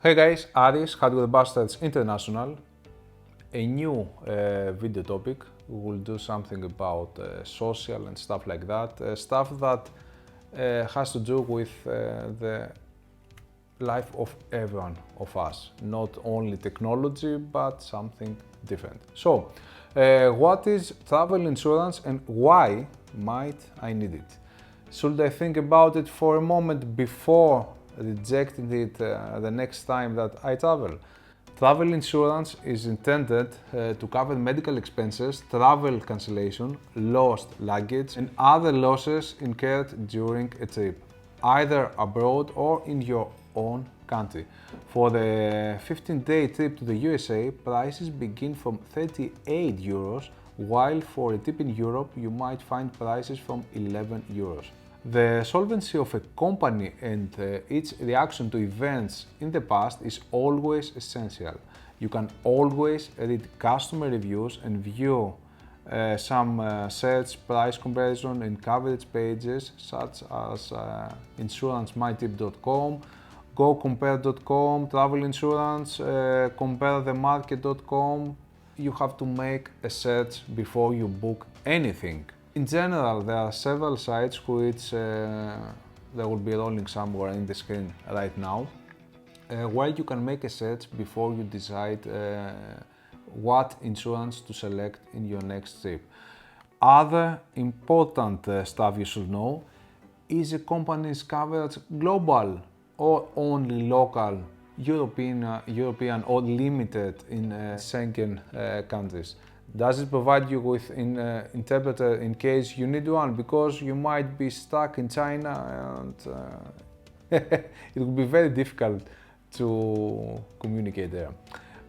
Hey guys, Aris, Hardware Bastards International. A new video topic. We will do something about social and stuff like that. Stuff that has to do with the life of everyone of us. Not only technology, but something different. So, what is travel insurance and why might I need it? Should I think about it for a moment before rejecting it the next time that I travel? Travel insurance is intended to cover medical expenses, travel cancellation, lost luggage, and other losses incurred during a trip, either abroad or in your own country. For the 15-day trip to the USA, prices begin from 38 euros, while for a trip in Europe, you might find prices from 11 euros. The solvency of a company and its reaction to events in the past is always essential. You can always read customer reviews and view some search, price comparison and coverage pages such as insurancemytip.com, gocompare.com, travel insurance, comparethemarket.com. You have to make a search before you book anything. In general, there are several sites which they will be rolling somewhere in the screen right now, where you can make a search before you decide what insurance to select in your next trip. Other important stuff you should know: is a company's coverage global or only local, European or limited in Schengen countries? Does it provide you with an interpreter in case you need one? Because you might be stuck in China and it will be very difficult to communicate there.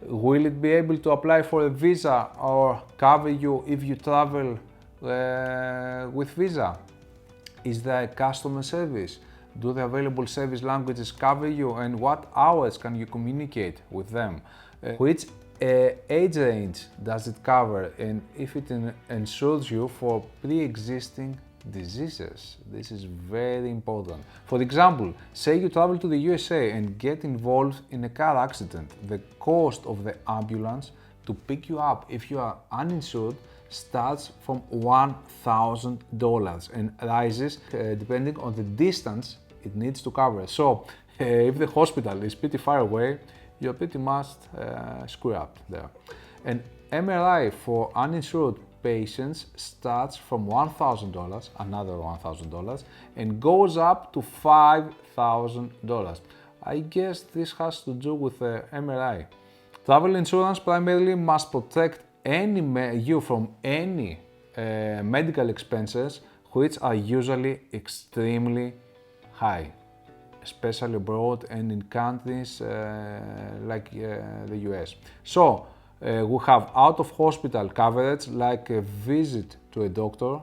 Will it be able to apply for a visa or cover you if you travel with visa? Is there a customer service? Do the available service languages cover you, and what hours can you communicate with them? Which age range does it cover, and if it insures you for pre-existing diseases? This is very important. For example, say you travel to the USA and get involved in a car accident. The cost of the ambulance to pick you up if you are uninsured starts from $1,000 and rises depending on the distance it needs to cover. So if the hospital is pretty far away, you're pretty much screwed up there. An MRI for uninsured patients starts from $1,000, another $1,000, and goes up to $5,000. I guess this has to do with the MRI. Travel insurance primarily must protect you from any medical expenses, which are usually extremely high, especially abroad and in countries like the US. So we have out-of-hospital coverage like a visit to a doctor,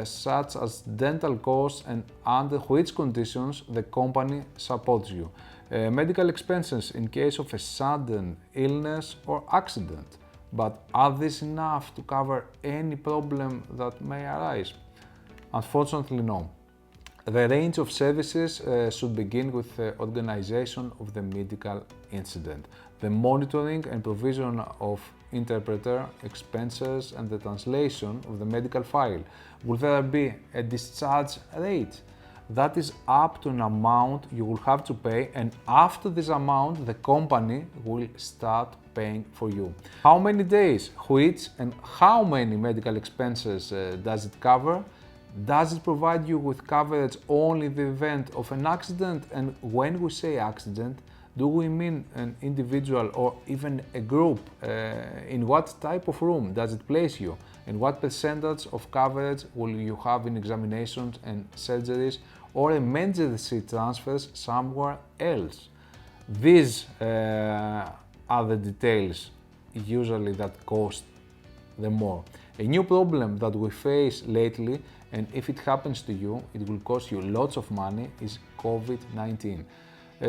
such as dental costs and under which conditions the company supports you. Medical expenses in case of a sudden illness or accident. But are these enough to cover any problem that may arise? Unfortunately, no. The range of services should begin with the organization of the medical incident, the monitoring and provision of interpreter, expenses, and the translation of the medical file. Will there be a discharge rate? That is up to an amount you will have to pay, and after this amount, the company will start paying for you. How many days, which, and how many medical expenses does it cover? Does it provide you with coverage only in the event of an accident? And when we say accident, do we mean an individual or even a group? In what type of room does it place you? And what percentage of coverage will you have in examinations and surgeries or emergency transfers somewhere else? These are the details usually that cost the more. A new problem that we face lately, and if it happens to you, it will cost you lots of money, is COVID-19.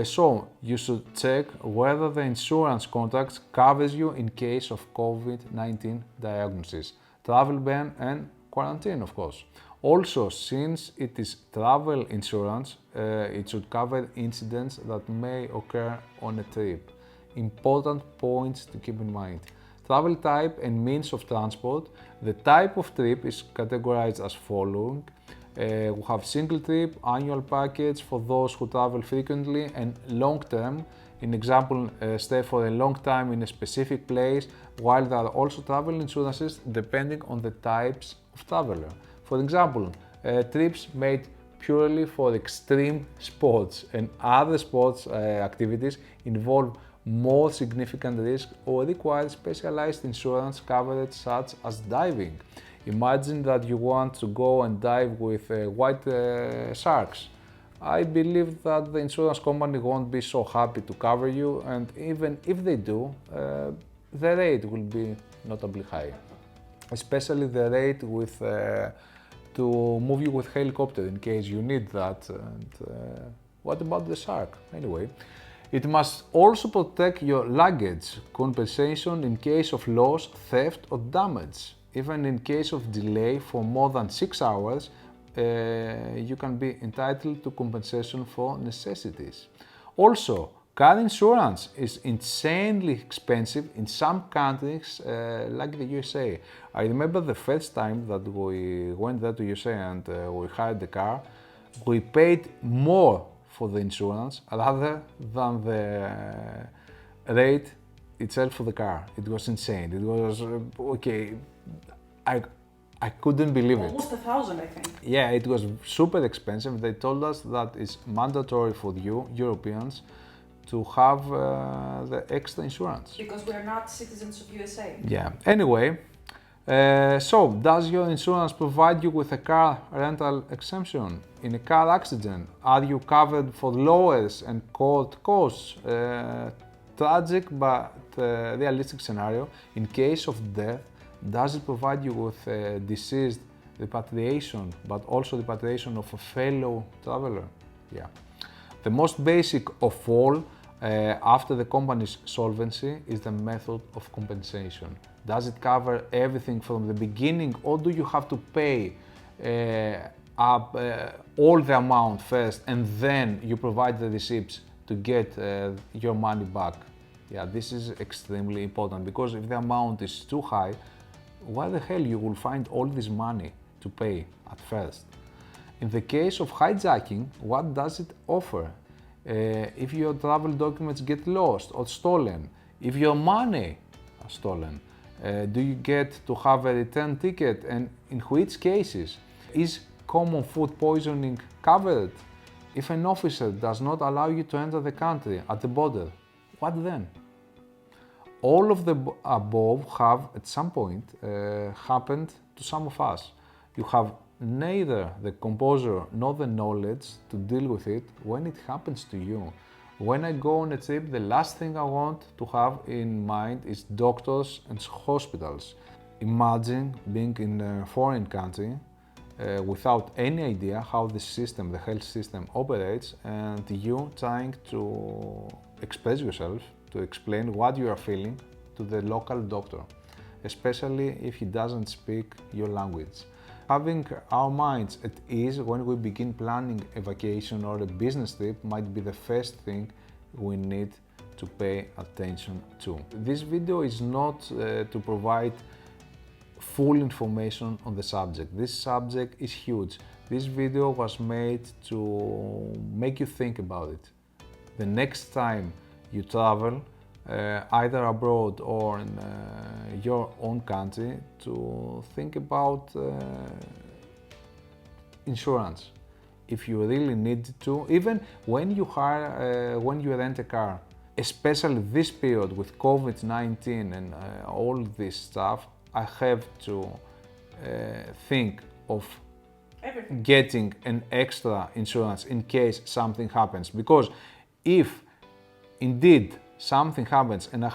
So you should check whether the insurance contract covers you in case of COVID-19 diagnosis, travel ban and quarantine, of course. Also, since it is travel insurance, it should cover incidents that may occur on a trip. Important points to keep in mind. Travel type and means of transport. The type of trip is categorized as following. We have single trip, annual package for those who travel frequently, and long term. In example, stay for a long time in a specific place, while there are also travel insurances depending on the types of traveler. For example, trips made purely for extreme sports and other sports activities involve more significant risk or require specialized insurance coverage such as diving. Imagine that you want to go and dive with white sharks. I believe that the insurance company won't be so happy to cover you, and even if they do, the rate will be notably high. Especially the rate with to move you with helicopter in case you need that. And what about the shark? Anyway, it must also protect your luggage, compensation in case of loss, theft or damage. Even in case of delay for more than 6 hours, you can be entitled to compensation for necessities. Also, car insurance is insanely expensive in some countries like the USA. I remember the first time that we went there to USA and we hired the car, we paid more for the insurance rather than the rate itself for the car. It was insane. It was, okay, I couldn't believe it. Almost 1,000, I think. Yeah, it was super expensive. They told us that it's mandatory for you, Europeans, to have the extra insurance. Because we are not citizens of USA. Yeah, anyway, so does your insurance provide you with a car rental exemption? In a car accident, are you covered for lowers and court costs? Tragic but realistic scenario, in case of death, does it provide you with deceased repatriation, but also repatriation of a fellow traveler? Yeah. The most basic of all, after the company's solvency, is the method of compensation. Does it cover everything from the beginning, or do you have to pay all the amount first and then you provide the receipts to get your money back? Yeah, this is extremely important, because if the amount is too high, where the hell you will find all this money to pay at first? In the case of hijacking, what does it offer? If your travel documents get lost or stolen, if your money are stolen, do you get to have a return ticket, and in which cases? Is common food poisoning covered? If an officer does not allow you to enter the country at the border, what then? All of the above have at some point happened to some of us. You have neither the composure nor the knowledge to deal with it when it happens to you. When I go on a trip, the last thing I want to have in mind is doctors and hospitals. Imagine being in a foreign country without any idea how the system, the health system operates, and you trying to express yourself, to explain what you are feeling to the local doctor, especially if he doesn't speak your language. Having our minds at ease when we begin planning a vacation or a business trip might be the first thing we need to pay attention to. This video is not to provide full information on the subject. This subject is huge. This video was made to make you think about it. The next time you travel, either abroad or in your own country, to think about insurance. If you really need to, even when you rent a car, especially this period with COVID-19 and all this stuff, I have to think of getting an extra insurance in case something happens. Because if indeed something happens and I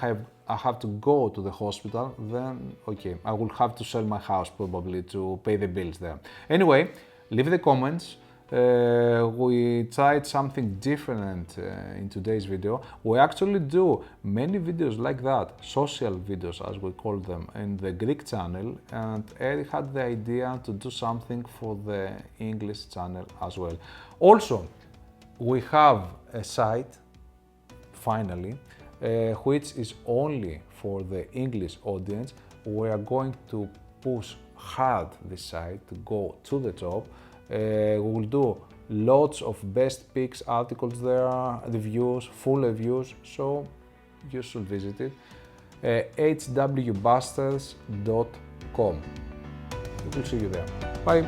have to go to the hospital, then okay, I will have to sell my house probably to pay the bills there. Anyway, leave the comments, We tried something different in today's video. We actually do many videos like that, social videos as we call them, in the Greek channel, and Eric had the idea to do something for the English channel as well. Also, we have a site, finally, which is only for the English audience. We are going to push hard this site to go to the top. We will do lots of best picks articles there, reviews, full reviews, so you should visit it. hwbusters.com. We will see you there. Bye.